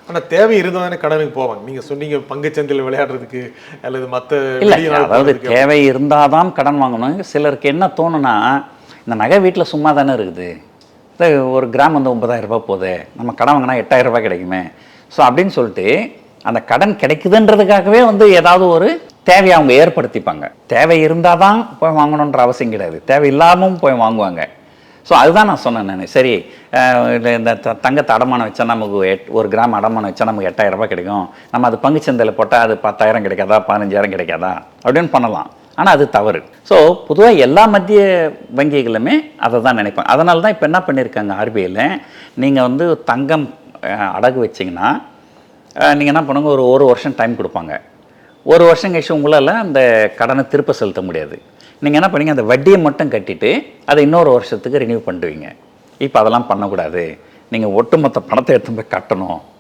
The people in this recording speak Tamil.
ஆனால் தேவை இருந்தால் தானே கடனுக்கு போவாங்க. நீங்கள் சொன்னீங்க பங்குச்சந்தையில் விளையாடுறதுக்கு அல்லது மற்ற இல்லை, அதாவது தேவை இருந்தால் தான் கடன் வாங்கணும். சிலருக்கு என்ன தோணுன்னா, இந்த நகை வீட்டில் சும்மா தானே இருக்குது, ஒரு கிராம் வந்து 9,000 ரூபாய் போகுது, நம்ம கடன் வாங்கினா 8,000 ரூபாய் கிடைக்குமே, ஸோ அப்படின்னு சொல்லிட்டு அந்த கடன் கிடைக்குதுன்றதுக்காகவே வந்து ஏதாவது ஒரு தேவையை அவங்க ஏற்படுத்திப்பாங்க. தேவை இருந்தால் தான் போய் வாங்கணுன்ற அவசியம் கிடையாது, தேவை இல்லாமல் போய் வாங்குவாங்க. ஸோ அதுதான் நான் சொன்னேன். நான் சரி இந்த தங்கத்தை அடமானம் வச்சா நமக்கு ஒரு கிராம் அடமானம் வச்சா நமக்கு 8,000 ரூபாய் கிடைக்கும், நம்ம அது பங்குச்சந்தையில் போட்டால் அது 10,000 கிடைக்காதா 15,000 கிடைக்காதா அப்படின்னு பண்ணலாம். ஆனால் அது தவறு. ஸோ பொதுவாக எல்லா மத்திய வங்கிகளுமே அதை தான் நினைப்பாங்க. அதனால தான் இப்போ என்ன பண்ணியிருக்காங்க ஆர்பிஐயில், நீங்கள் வந்து தங்கம் அடகு வச்சிங்கன்னா நீங்கள் என்ன பண்ணுங்க, ஒரு வருஷம் டைம் கொடுப்பாங்க. ஒரு வருஷம் கழிச்சு உங்களால் அந்த கடனை திருப்ப செலுத்த முடியாது. நீங்கள் என்ன பண்ணீங்க, அந்த வட்டியை மட்டும் கட்டிட்டு அதை இன்னொரு வருஷத்துக்கு ரினியூ பண்ணுவீங்க. இப்போ அதெல்லாம் பண்ணக்கூடாது, நீங்கள் ஒட்டுமொத்த பணத்தை எடுத்து போய் கட்டணும்